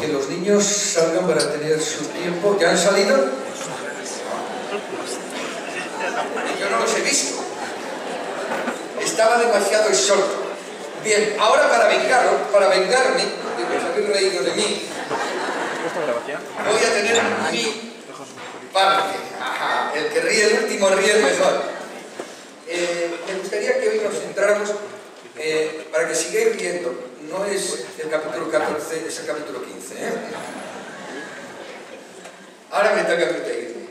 que los niños salgan para tener su tiempo. ¿Ya han salido? Yo no los he visto. Estaba demasiado exhorto. Bien, ahora para vengarme, de que os habéis reído de mí, voy a tener mi parte. Ajá, el que ríe el último ríe el mejor. Me gustaría que hoy nos centráramos, para que sigáis riendo. No es el capítulo 14, es el capítulo 15. Ahora me toca pedirme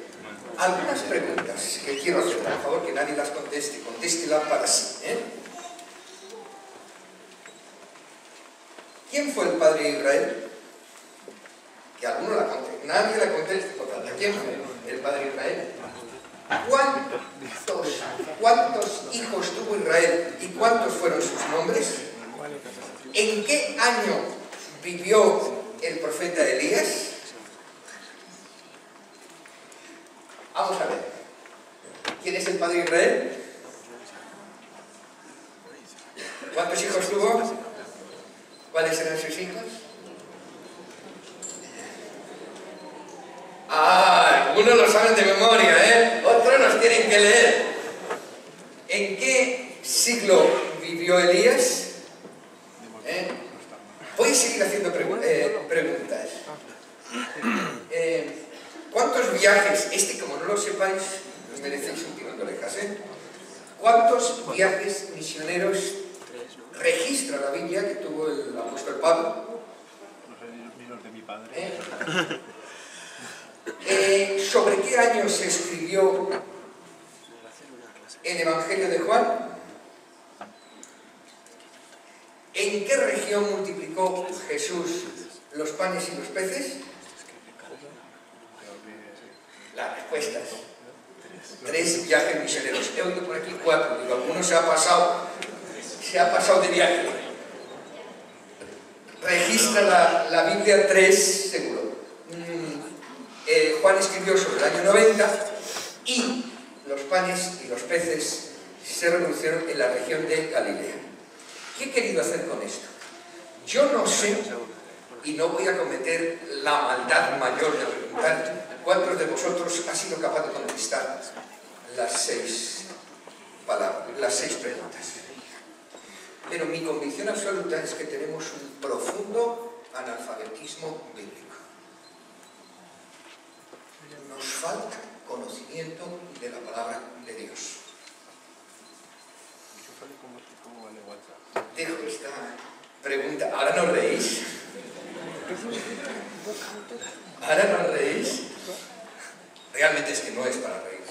algunas preguntas que quiero hacer. Por favor, que nadie las conteste. Contéstelas para sí. ¿Quién fue el padre de Israel? Que alguno la conteste. Nadie la conteste. ¿Quién fue el padre de Israel? ¿Cuántos hijos tuvo Israel y cuántos fueron sus nombres? ¿En qué año vivió el profeta Elías? Vamos a ver. ¿Quién es el padre de Israel? ¿Cuántos hijos tuvo? ¿Cuáles eran sus hijos? Algunos lo saben de memoria, Otros nos tienen que leer. ¿En qué siglo vivió Elías? Voy a seguir haciendo preguntas. ¿Cuántos viajes, como no lo sepáis, merecéis un tirón de orejas, ¿Cuántos viajes misioneros registra la Biblia que tuvo el apóstol Pablo? Los de mi padre. ¿Sobre qué año se escribió el Evangelio de Juan? ¿En qué región multiplicó Jesús los panes y los peces? Las respuestas. 3 viajes misioneros. He oído por aquí 4. Digo, alguno se ha pasado de viaje. Registra la Biblia 3, seguro. Juan escribió sobre el año 90 y los panes y los peces se reproducieron en la región de Galilea. ¿Qué he querido hacer con esto? Yo no sé, y no voy a cometer la maldad mayor de preguntar cuántos de vosotros ha sido capaz de contestar las 6 preguntas. Pero mi convicción absoluta es que tenemos un profundo analfabetismo bíblico. Nos falta conocimiento de la palabra de Dios. Dejo esta pregunta. ¿Ahora no reís? ¿Ahora no reís? Realmente es que no es para reír.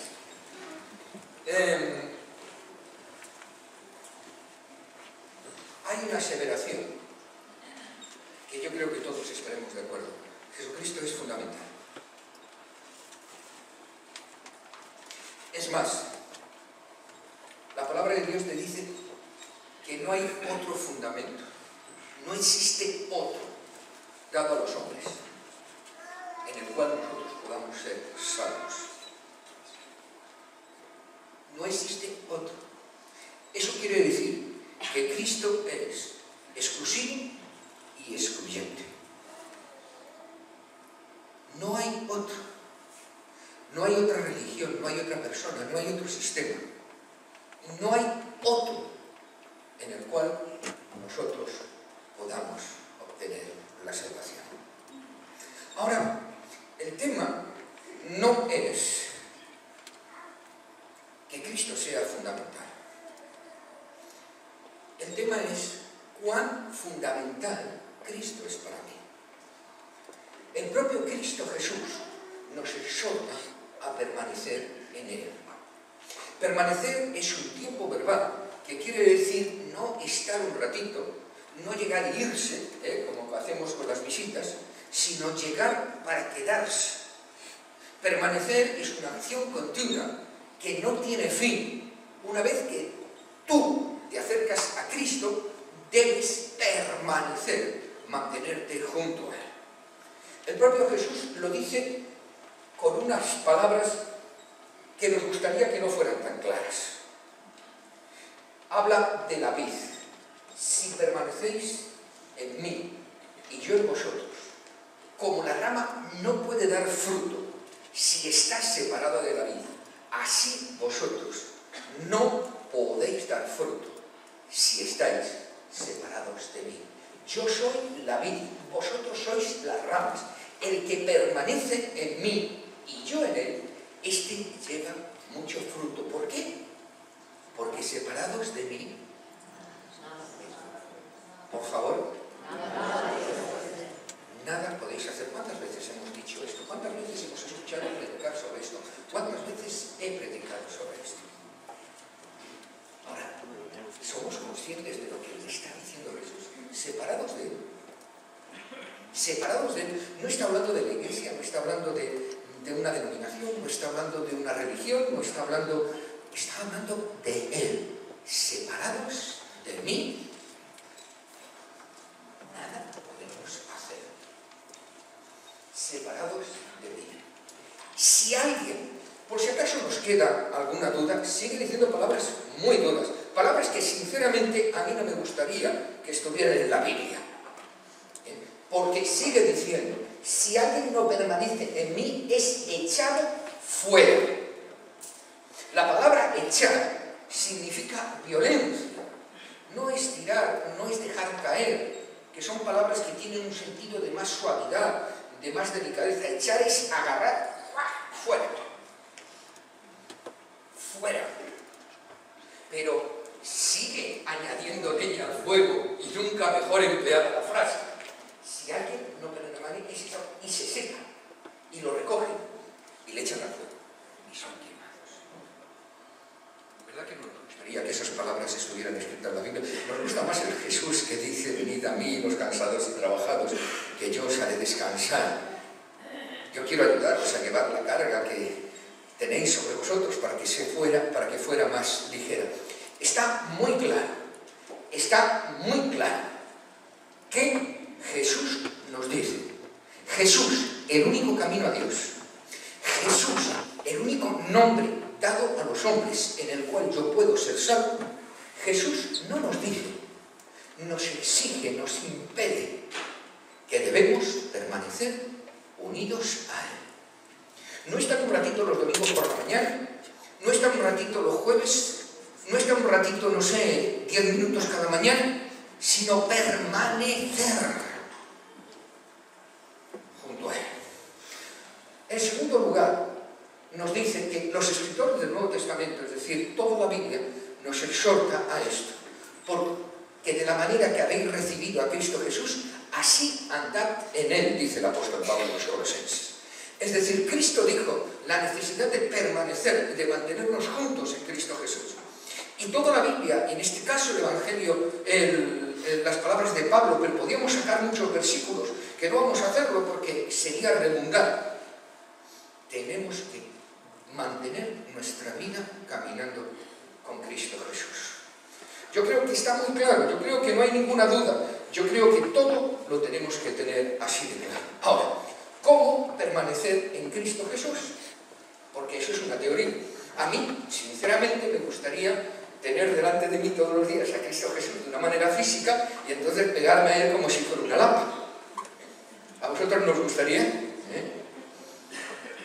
Hay una aseveración que yo creo que todos estaremos de acuerdo. Jesucristo es fundamental. Es más, la palabra de Dios te dice que no hay otro fundamento, no existe otro dado a los hombres en el cual nosotros podamos ser salvos. No existe otro. Eso quiere decir que Cristo es exclusivo y excluyente. No hay otro. No hay otra religión, no hay otra persona, no hay otro sistema. No hay otro en el cual nosotros podamos obtener la salvación. Ahora, el tema no es que Cristo sea fundamental. El tema es cuán fundamental Cristo es para mí. El propio Cristo Jesús nos exhorta a permanecer en Él. Permanecer es un tiempo verbal que quiere decir no estar un ratito, no llegar y irse, como hacemos con las visitas, sino llegar para quedarse. Permanecer es una acción continua que no tiene fin. Una vez que tú te acercas a Cristo, debes permanecer, mantenerte junto a Él. El propio Jesús lo dice con unas palabras que nos gustaría que no fueran tan claras. Habla de la vid. Si permanecéis en mí y yo en vosotros, la rama no puede dar fruto si está separada de la vid, así vosotros no podéis dar fruto si estáis separados de mí. Yo soy la vid, vosotros sois las ramas. El que permanece en mí y yo en él, este lleva mucho fruto. ¿Por qué? Porque separados de mí, por favor, nada podéis hacer. ¿Cuántas veces hemos dicho esto? ¿Cuántas veces hemos escuchado predicar sobre esto? ¿Cuántas veces he predicado sobre esto? Ahora, ¿somos conscientes de lo que le está diciendo Jesús? Separados de él. Separados de él. No está hablando de la iglesia, no está hablando de una denominación, no está hablando de una religión, no está hablando... Está hablando de él. Separados de mí, nada podemos hacer. Separados de mí. Si alguien, por si acaso nos queda alguna duda, sigue diciendo palabras muy duras, palabras que sinceramente a mí no me gustaría que estuvieran en la Biblia. Porque sigue diciendo, si alguien no permanece en mí, es echado fuera. La palabra echar significa violencia. No es tirar, no es dejar caer, que son palabras que tienen un sentido de más suavidad, de más delicadeza. Echar es agarrar, fuera. Fuera. Pero sigue añadiendo leña al fuego, y nunca mejor empleada la frase. Si alguien no permanece, es echado y se seca, y lo recogen, y le echan al fuego, y son quemados. ¿Verdad que no nos gustaría que esas palabras estuvieran escritas en la Biblia? Nos gusta más el Jesús que dice, venid a mí los cansados y trabajados, que yo os haré descansar. Yo quiero ayudaros a llevar la carga que tenéis sobre vosotros para que fuera más ligera. Está muy claro que Jesús nos dice, Jesús, el único camino a Dios, Jesús, el único nombre dado a los hombres en el cual yo puedo ser salvo, Jesús no nos dice, nos exige, nos impide que debemos permanecer unidos a Él. No estar un ratito los domingos por la mañana, no estar un ratito los jueves, no estar un ratito, no sé, 10 minutos cada mañana, sino permanecer junto a Él. En segundo lugar, nos dice que los escritores del Nuevo Testamento, es decir, toda la Biblia, nos exhorta a esto, porque de la manera que habéis recibido a Cristo Jesús, así andad en Él, dice el apóstol Pablo en los Colosenses. Es decir, Cristo dijo la necesidad de permanecer, de mantenernos juntos en Cristo Jesús. Y toda la Biblia, en este caso el Evangelio, las palabras de Pablo, pero podíamos sacar muchos versículos, que no vamos a hacerlo porque sería redundar. Tenemos que mantener nuestra vida caminando con Cristo Jesús. Yo creo que está muy claro, yo creo que no hay ninguna duda, yo creo que todo lo tenemos que tener así de claro. Ahora, ¿cómo permanecer en Cristo Jesús? Porque eso es una teoría. A mí, sinceramente, me gustaría tener delante de mí todos los días a Cristo Jesús de una manera física y entonces pegarme a Él como si fuera una lámpara. ¿A vosotros nos gustaría?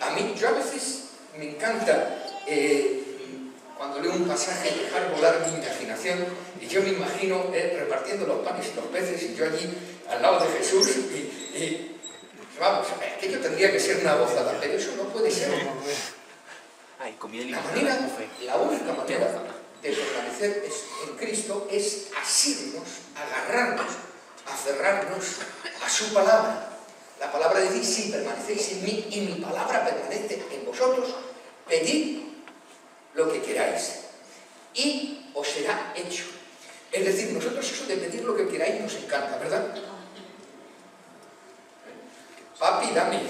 A mí, yo a veces me encanta, cuando leo un pasaje, dejar volar mi imaginación, y yo me imagino repartiendo los panes y los peces, y yo allí, al lado de Jesús, y vamos, aquello tendría que ser una gozada, pero eso no puede ser. La única manera de permanecer en Cristo es asirnos, agarrarnos, aferrarnos a su palabra. La palabra dice, si permanecéis en mí y mi palabra permanece en vosotros, pedid lo que queráis y os será hecho. Es decir, nosotros eso de pedir lo que queráis nos encanta, ¿verdad? Papi, dame.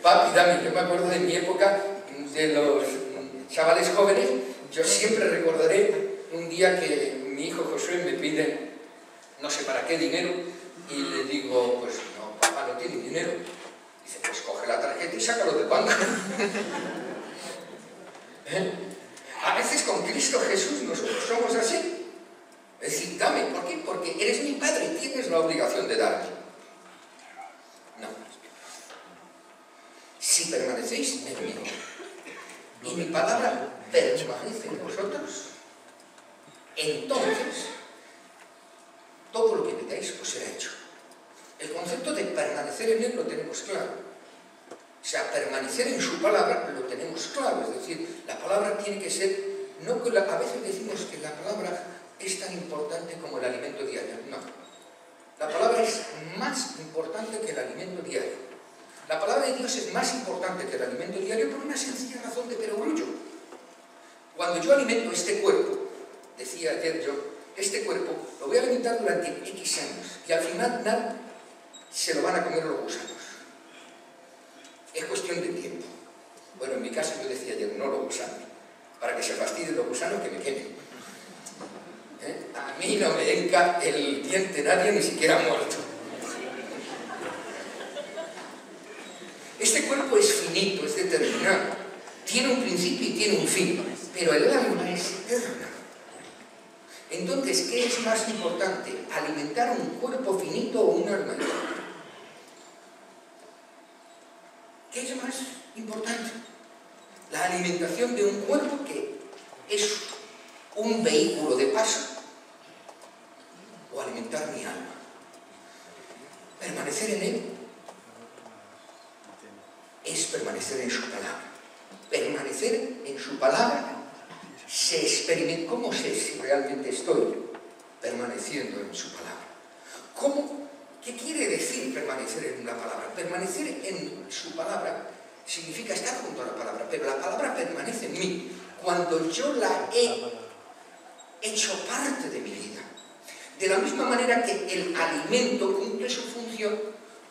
Papi, dame. Yo me acuerdo de mi época, de los chavales jóvenes, yo siempre recordaré un día que mi hijo Josué me pide, no sé para qué dinero, y le digo, pues no, papá no tiene dinero. Dice, pues coge la tarjeta y sácalo del banco. A veces con Cristo Jesús nosotros somos así. Es decir, dame, ¿por qué? Porque eres mi padre y tienes la obligación de darme. No. si permanecéis en mí y mi palabra permanece en vosotros, entonces todo lo que pidáis os será hecho. El concepto de permanecer en él lo tenemos claro. O sea, permanecer en su palabra lo tenemos claro. Es decir, la palabra tiene que ser, no que a veces decimos que la palabra es tan importante como el alimento diario. No. La palabra es más importante que el alimento diario. La palabra de Dios es más importante que el alimento diario por una sencilla razón de perogrullo. Cuando yo alimento este cuerpo, decía ayer yo, este cuerpo lo voy a alimentar durante X años y al final nada se lo van a comer los gusanos. Es cuestión de tiempo. Bueno, en mi caso yo decía ayer, no los gusanos, para que se fastidien los gusanos que me quemen. A mí no me hinca el diente nadie, ni siquiera muerto. Este cuerpo es finito, es determinado, tiene un principio y tiene un fin, pero el alma es eterna. Entonces, ¿qué es más importante? ¿Alimentar un cuerpo finito o un alma eterna? ¿Qué es más importante? La alimentación de un cuerpo que es un vehículo de paso o alimentar mi alma. Permanecer en él es permanecer en su palabra. Permanecer en su palabra se experimenta. ¿Cómo sé si realmente estoy permaneciendo en su palabra? ¿Cómo? ¿Qué quiere decir permanecer en la palabra? Permanecer en su palabra significa estar junto a la palabra, pero la palabra permanece en mí cuando yo la he hecho parte de mi vida. De la misma manera que el alimento cumple su función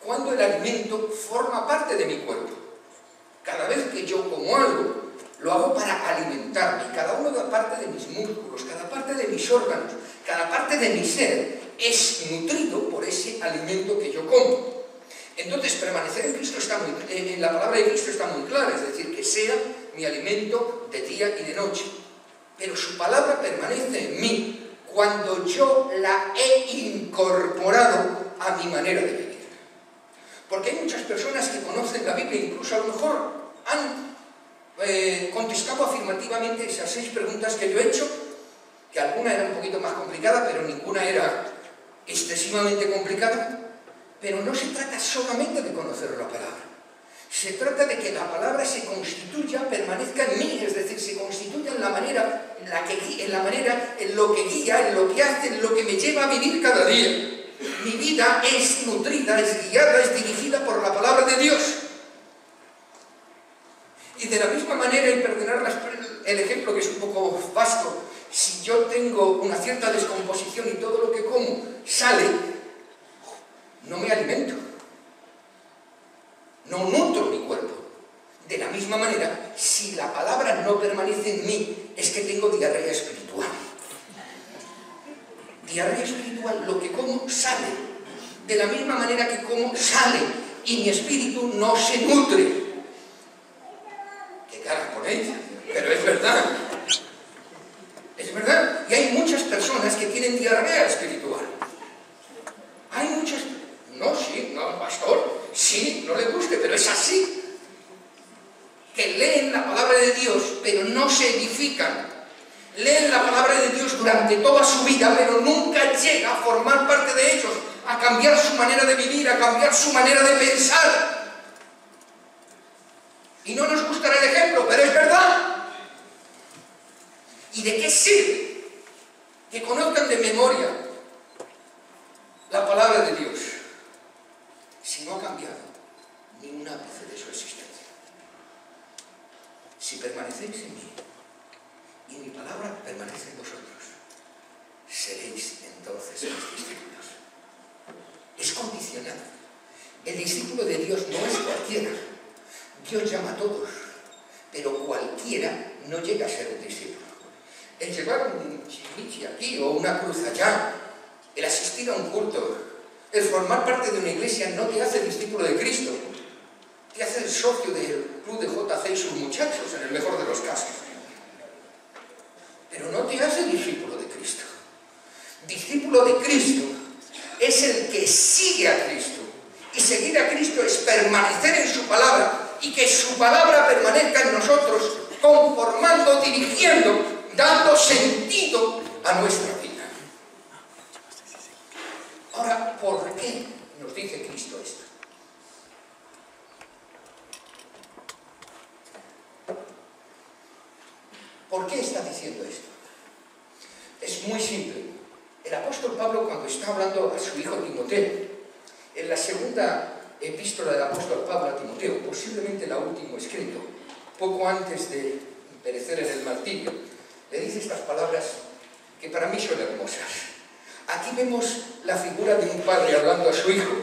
cuando el alimento forma parte de mi cuerpo. Cada vez que yo como algo, lo hago para alimentarme. Cada una parte de mis músculos, cada parte de mis órganos, cada parte de mi ser es nutrido por ese alimento que yo como. Entonces, permanecer en Cristo en la palabra de Cristo está muy clara, es decir, que sea mi alimento de día y de noche. Pero su palabra permanece en mí cuando yo la he incorporado a mi manera de vivir. Porque hay muchas personas que conocen la Biblia, incluso a lo mejor han contestado afirmativamente esas 6 preguntas que yo he hecho, que alguna era un poquito más complicada, pero ninguna era excesivamente complicada. Pero no se trata solamente de conocer la palabra. Se trata de que la palabra se constituya, permanezca en mí, es decir, se constituya en la manera, en lo que guía, en lo que hace, en lo que me lleva a vivir cada día. Mi vida es nutrida, es guiada, es dirigida por la palabra de Dios. Y de la misma manera, y perdonar el ejemplo que es un poco vasto, si yo tengo una cierta descomposición y todo lo que como sale, no me alimento, no nutro mi cuerpo. De la misma manera, si la palabra no permanece en mí, es que tengo diarrea espiritual. Diarrea espiritual, lo que como sale. De la misma manera que como sale y mi espíritu no se nutre. ¿Qué cara ponéis? Pero es verdad. Es verdad. Y hay muchas personas que tienen diarrea espiritual. Hay muchas... No, pastor, sí, no le guste, pero es así. Que leen la palabra de Dios, pero no se edifican. Leen la palabra de Dios durante toda su vida, pero nunca llega a formar parte de ellos, a cambiar su manera de vivir, a cambiar su manera de pensar. Y no nos gustará el ejemplo, pero es verdad. ¿Y de qué sirve que conozcan de memoria la palabra de Dios si no ha cambiado ni un ápice de su existencia? Si permanecéis en mí y mi palabra permanece en vosotros, seréis entonces mis discípulos. Es condicional. El discípulo de Dios no es cualquiera. Dios llama a todos, pero cualquiera no llega a ser un discípulo. El llevar un chimichi aquí o una cruz allá, el asistir a un culto, el formar parte de una iglesia no te hace discípulo de Cristo. Te hace el socio del club de JC y sus muchachos, en el mejor de los casos. Pero no te hace discípulo de Cristo. Discípulo de Cristo es el que sigue a Cristo. Y seguir a Cristo es permanecer en su palabra, y que su palabra permanezca en nosotros, conformando, dirigiendo, dando sentido a nuestra vida. Ahora, ¿por qué nos dice Cristo esto? ¿Por qué está diciendo esto? Es muy simple. El apóstol Pablo, cuando está hablando a su hijo Timoteo, en la segunda epístola del apóstol Pablo a Timoteo, posiblemente la última escrito, poco antes de perecer en el martirio, le dice estas palabras que para mí son hermosas. Aquí vemos la figura de un padre hablando a su hijo,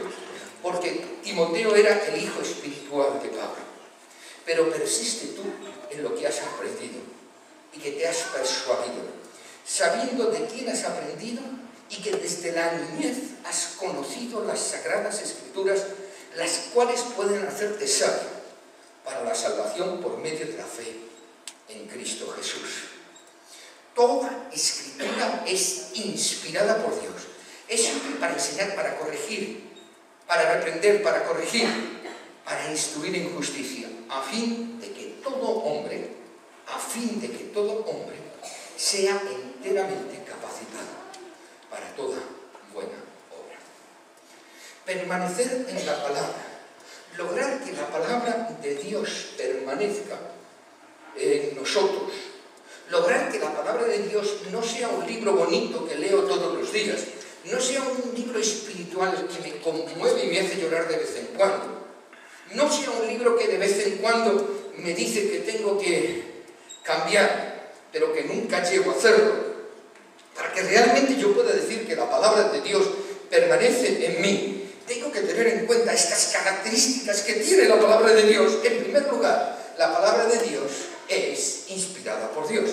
porque Timoteo era el hijo espiritual de Pablo. Pero persiste tú en lo que has aprendido y que te has persuadido, sabiendo de quién has aprendido y que desde la niñez has conocido las sagradas escrituras, las cuales pueden hacerte sabio para la salvación por medio de la fe en Cristo Jesús. Toda escritura es inspirada por Dios. Es útil para enseñar, para corregir, para reprender, para corregir, para instruir en justicia, a fin de que todo hombre sea enteramente capacitado para toda buena obra. Permanecer en la palabra, lograr que la palabra de Dios permanezca en nosotros, lograr que la palabra de Dios no sea un libro bonito que leo todos los días, no sea un libro espiritual que me conmueve y me hace llorar de vez en cuando, no sea un libro que de vez en cuando me dice que tengo que cambiar, pero que nunca llego a hacerlo, para que realmente yo pueda decir que la palabra de Dios permanece en mí. Tengo que tener en cuenta estas características que tiene la palabra de Dios. En primer lugar, la palabra de Dios es inspirada por Dios.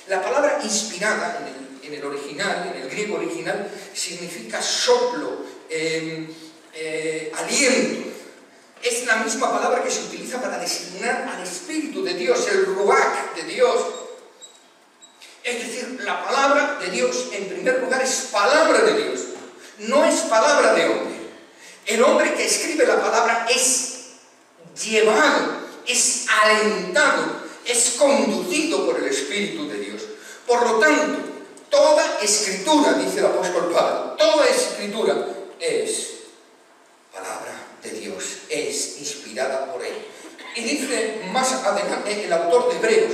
La palabra inspirada en el original, en el griego original, significa soplo, aliento. Es la misma palabra que se utiliza para designar al Espíritu de Dios, el Ruach de Dios. Es decir, la palabra de Dios, en primer lugar, es palabra de Dios, no es palabra de hombre. El hombre que escribe la palabra es llevado, es alentado, es conducido por el Espíritu de Dios. Por lo tanto, toda escritura, dice el apóstol Pablo, toda escritura es palabra de Dios, es inspirada por Él. Y dice más adelante el autor de Hebreos,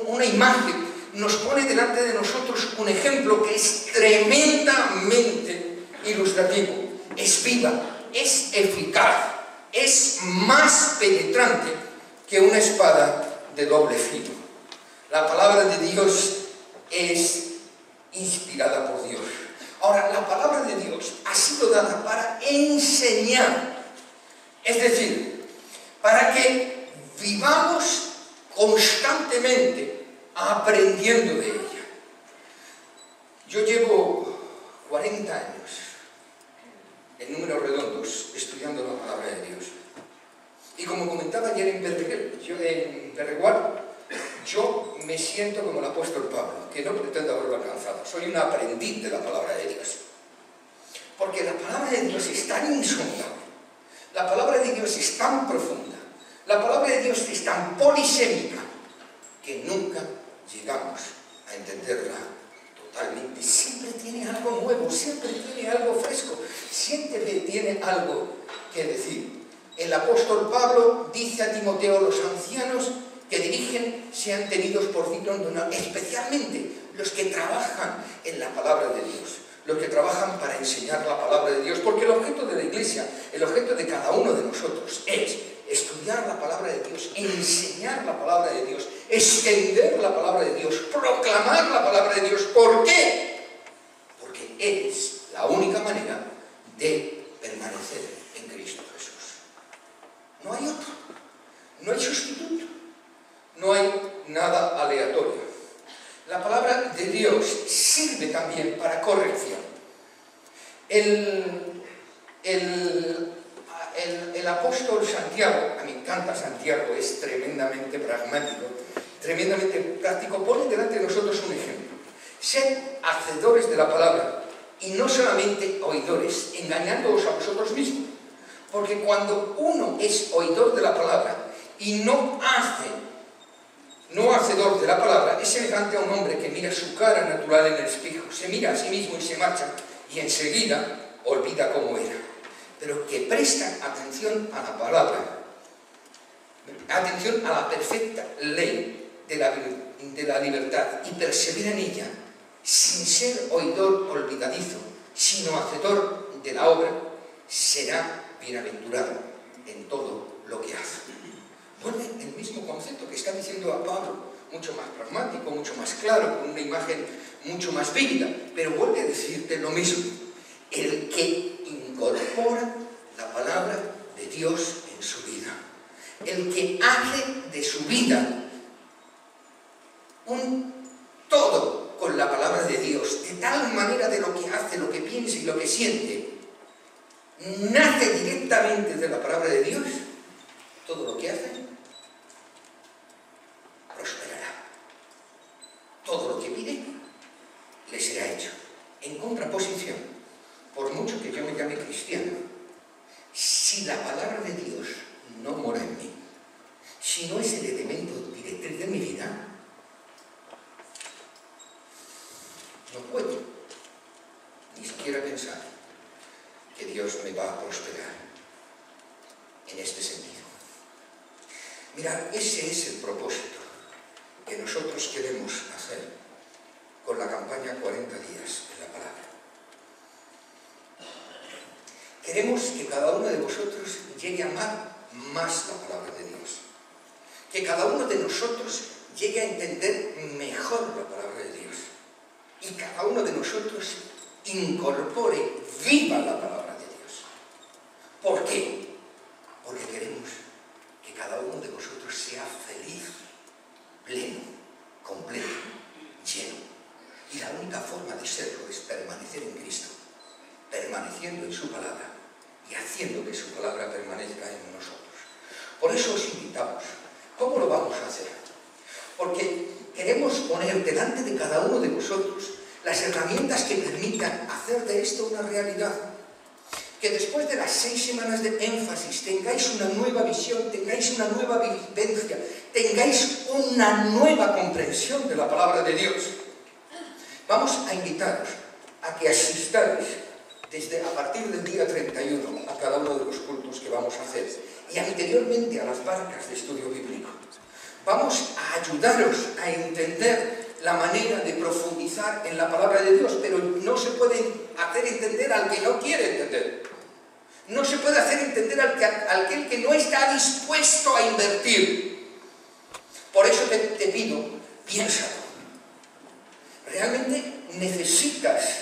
una imagen, nos pone delante de nosotros un ejemplo que es tremendamente ilustrativo. Es viva, es eficaz, es más penetrante que una espada de doble filo. La palabra de Dios es inspirada por Dios. Ahora, la palabra de Dios ha sido dada para enseñar, es decir, para que vivamos constantemente aprendiendo de ella. Yo llevo 40 años, en números redondos, estudiando la palabra de Dios. Y como comentaba ayer en Berreguar, yo me siento como el apóstol Pablo, que no pretendo haberlo alcanzado. Soy un aprendiz de la palabra de Dios. Porque la palabra de Dios es tan insondable, la palabra de Dios es tan profunda, la palabra de Dios es tan polisémica, que nunca llegamos a entenderla totalmente. Siempre tiene algo nuevo, siempre tiene algo fresco, siempre tiene algo que decir. El apóstol Pablo dice a Timoteo: los ancianos que dirigen sean tenidos por dignos de honor, especialmente los que trabajan en la palabra de Dios, los que trabajan para enseñar la palabra de Dios, porque el objeto de la Iglesia, el objeto de cada uno de nosotros es estudiar la palabra de Dios, enseñar la palabra de Dios, extender la palabra de Dios, proclamar la palabra de Dios. ¿Por qué? Porque es la única manera de permanecer en Cristo Jesús. No hay otro, no hay sustituto, no hay nada aleatorio. La palabra de Dios sirve también para corrección. El apóstol Santiago, a mí me encanta Santiago, es tremendamente pragmático, tremendamente práctico, pone delante de nosotros un ejemplo. Sed hacedores de la palabra y no solamente oidores, engañándoos a vosotros mismos, Porque cuando uno es oidor de la palabra y no hacedor de la palabra, es semejante a un hombre que mira su cara natural en el espejo, se mira a sí mismo y se marcha, y enseguida olvida cómo era. Pero que presta atención a la palabra, atención a la perfecta ley de la libertad y persevera en ella, sin ser oidor olvidadizo, sino hacedor de la obra, será bienaventurado en todo lo que hace. Vuelve el mismo concepto que está diciendo a Pablo, mucho más pragmático, mucho más claro, con una imagen mucho más vívida, pero vuelve a decirte lo mismo. El que incorpora la palabra de Dios en su vida, el que hace de su vida un todo con la palabra de Dios, de tal manera de lo que hace, lo que piensa y lo que siente, nace directamente de la palabra de Dios, todo lo que hace prosperará. Todo lo que pide le será hecho. En contraposición, por mucho que yo me llame cristiano, si la palabra de Dios no mora en mí, si no es el elemento directriz de mi vida, no puedo ni siquiera pensar que Dios me va a prosperar en este sentido. Mirad, ese es el propósito que nosotros queremos hacer con la campaña 40 días en la palabra. Queremos que cada uno de vosotros llegue a amar más la palabra de Dios, que cada uno de nosotros llegue a entender mejor la palabra de Dios y cada uno de nosotros incorpore, viva la palabra de Dios. ¿Por qué? Porque queremos que cada uno de vosotros sea feliz, pleno, completo, lleno. Y la única forma de serlo es permanecer en Cristo, permaneciendo en su palabra y haciendo que su palabra permanezca en nosotros. Por eso os invitamos. ¿Cómo lo vamos a hacer? Porque queremos poner delante de cada uno de vosotros las herramientas que permitan hacer de esto una realidad. Que después de las 6 semanas de énfasis tengáis una nueva visión, tengáis una nueva vivencia, tengáis una nueva comprensión de la palabra de Dios. Vamos a invitaros a que asistáis a partir del día 31 a cada uno de los cultos que vamos a hacer y anteriormente a las barcas de estudio bíblico. Vamos a ayudaros a entender la manera de profundizar en la palabra de Dios, pero no se puede hacer entender al que no quiere entender. No se puede hacer entender al que no está dispuesto a invertir. Por eso te pido, piénsalo. ¿Realmente necesitas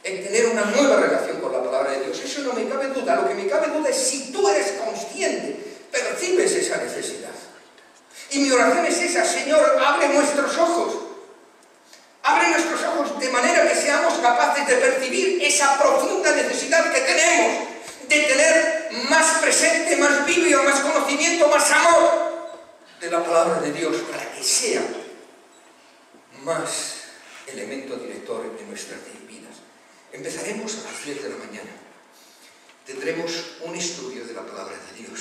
tener una nueva relación con la palabra de Dios? Eso no me cabe duda. Lo que me cabe duda es si tú eres consciente, percibes esa necesidad. Y mi oración es esa: Señor, abre nuestros ojos. Abre nuestros ojos de manera que seamos capaces de percibir esa profunda necesidad que tenemos de tener más presente, más vivo, más conocimiento, más amor de la palabra de Dios, para que sea más elemento director en nuestras vidas. Empezaremos a las 10 de la mañana. Tendremos un estudio de la palabra de Dios.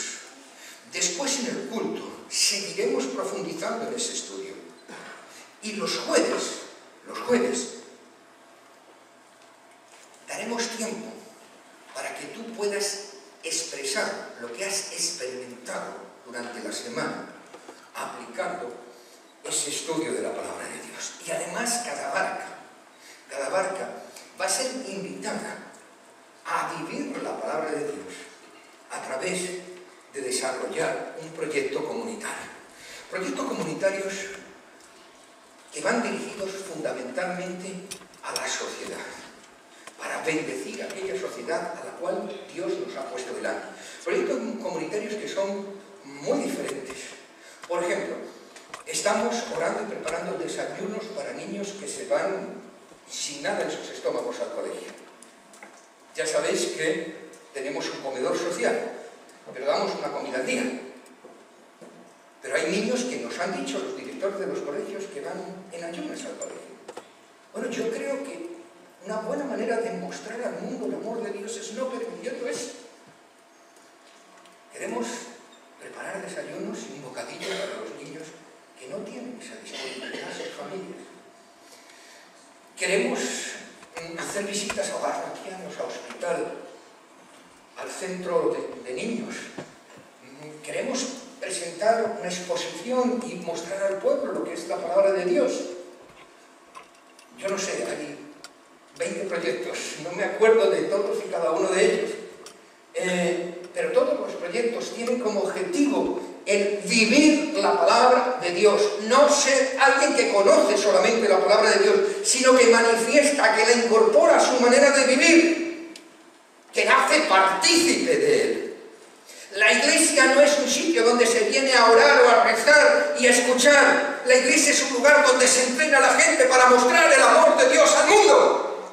Después, en el culto, seguiremos profundizando en ese estudio. Y los jueves, daremos tiempo para que tú puedas expresar lo que has experimentado durante la semana, aplicando ese estudio de la palabra de Dios. Y además, cada barca va a ser invitada a vivir la palabra de Dios a través de desarrollar un proyecto comunitario. Proyectos comunitarios que van dirigidos fundamentalmente a la sociedad, para bendecir a aquella sociedad a la cual Dios nos ha puesto delante. Proyectos comunitarios que son muy diferentes. Por ejemplo, estamos orando y preparando desayunos para niños que se van sin nada en sus estómagos al colegio. Ya sabéis que tenemos un comedor social, pero damos una comida al día. Pero hay niños que nos han dicho, los directores de los colegios, que van en ayunas al colegio. Bueno, yo creo que una buena manera de mostrar al mundo el amor de Dios es no permitiendo eso. Queremos preparar desayunos y un bocadillo para los niños que no tienen esa disponibilidad en sus familias. Queremos hacer visitas a hogares ancianos, a hospital, al centro de niños. Queremos presentar una exposición y mostrar al pueblo lo que es la palabra de Dios. Yo no sé, hay 20 proyectos, no me acuerdo de todos y cada uno de ellos, pero todos los proyectos tienen como objetivo el vivir la palabra de Dios, no ser alguien que conoce solamente la palabra de Dios, sino que manifiesta, que la incorpora a su manera de vivir, que la hace partícipe de él. La iglesia no es un sitio donde se viene a orar o a rezar y a escuchar. La iglesia es un lugar donde se entrena a la gente para mostrar el amor de Dios al mundo.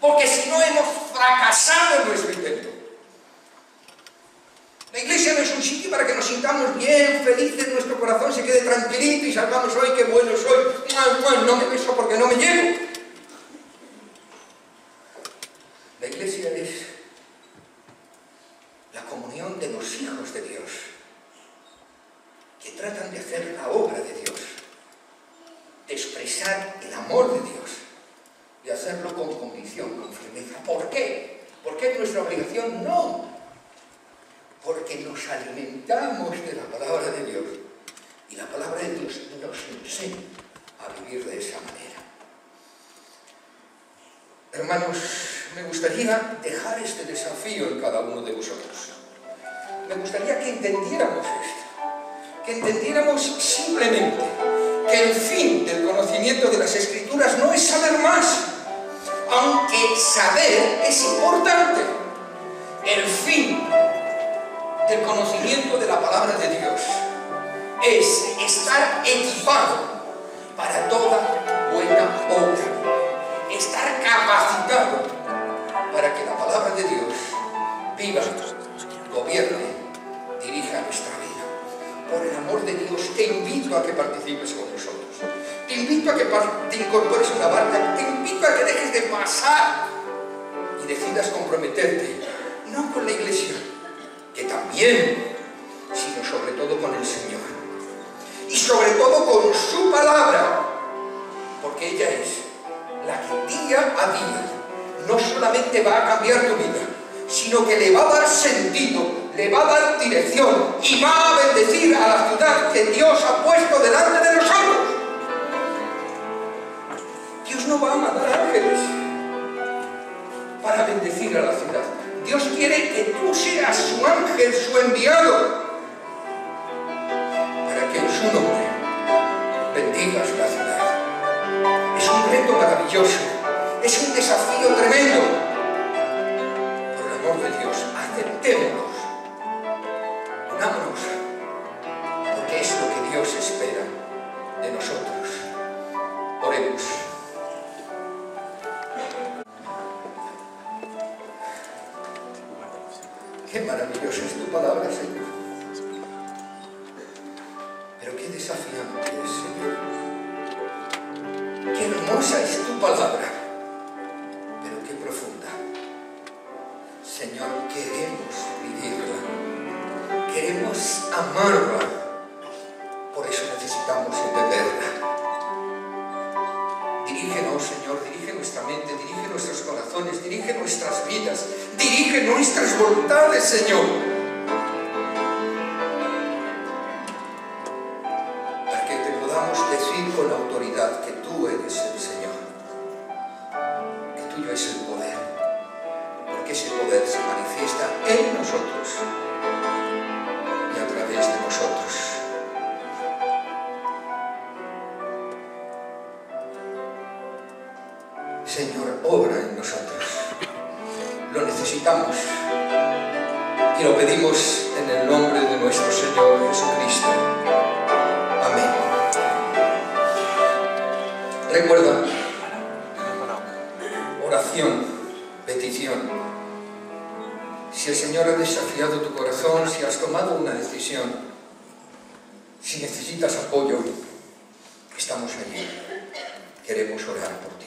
Porque si no, hemos fracasado en nuestro intento. La iglesia no es un sitio para que nos sintamos bien, felices, nuestro corazón se quede tranquilito y salgamos hoy, qué bueno soy. No me beso porque no me llego. La iglesia es la comunión de los hijos de Dios, que tratan de hacer la obra de Dios, de expresar el amor de Dios, de hacerlo con convicción, con firmeza. ¿Por qué? ¿Por qué es nuestra obligación? No, porque nos alimentamos de la palabra de Dios, y la palabra de Dios nos enseña a vivir de esa manera. Hermanos, me gustaría dejar este desafío en cada uno de vosotros. Me gustaría que entendiéramos esto, que entendiéramos simplemente que el fin del conocimiento de las Escrituras no es saber más, aunque saber es importante. El fin del conocimiento de la palabra de Dios es estar equipado para toda buena obra, estar capacitado para que la palabra de Dios viva, gobierne, dirija nuestra vida. Por el amor de Dios, te invito a que participes con nosotros. Te invito a que te incorpores en la barca. Te invito a que dejes de pasar y decidas comprometerte, no con la iglesia, que también, sino sobre todo con el Señor. Y sobre todo con su palabra, porque ella es la que día a día no solamente va a cambiar tu vida, sino que le va a dar sentido, le va a dar dirección y va a bendecir a la ciudad que Dios ha puesto delante de nosotros. Dios no va a mandar ángeles para bendecir a la ciudad. Dios quiere que tú seas su ángel, su enviado, para que en su nombre bendigas la ciudad. Es un reto maravilloso, es un desafío tremendo. Por el amor de Dios, aceptémonos, unámonos, porque es lo que Dios espera de nosotros. Oremos. Qué maravillosa es tu palabra, Señor. Pero qué desafiante es, Señor. Qué hermosa es tu palabra, pero qué profunda. Señor, queremos vivirla, queremos amarla, por eso necesitamos entenderla. Dirígenos, Señor, dirige nuestra mente, dirige nuestros corazones, dirige nuestras vidas, dirige nuestras voluntades, Señor, para que te podamos decir con autoridad que tú eres el Señor, que tuyo es el poder, porque ese poder se manifiesta en nosotros y a través de nosotros. Señor, obra en nosotros. Lo necesitamos y lo pedimos en el nombre de nuestro Señor Jesucristo. Amén. Recuerda, oración, petición. Si el Señor ha desafiado tu corazón, si has tomado una decisión, si necesitas apoyo, estamos allí. Queremos orar por ti.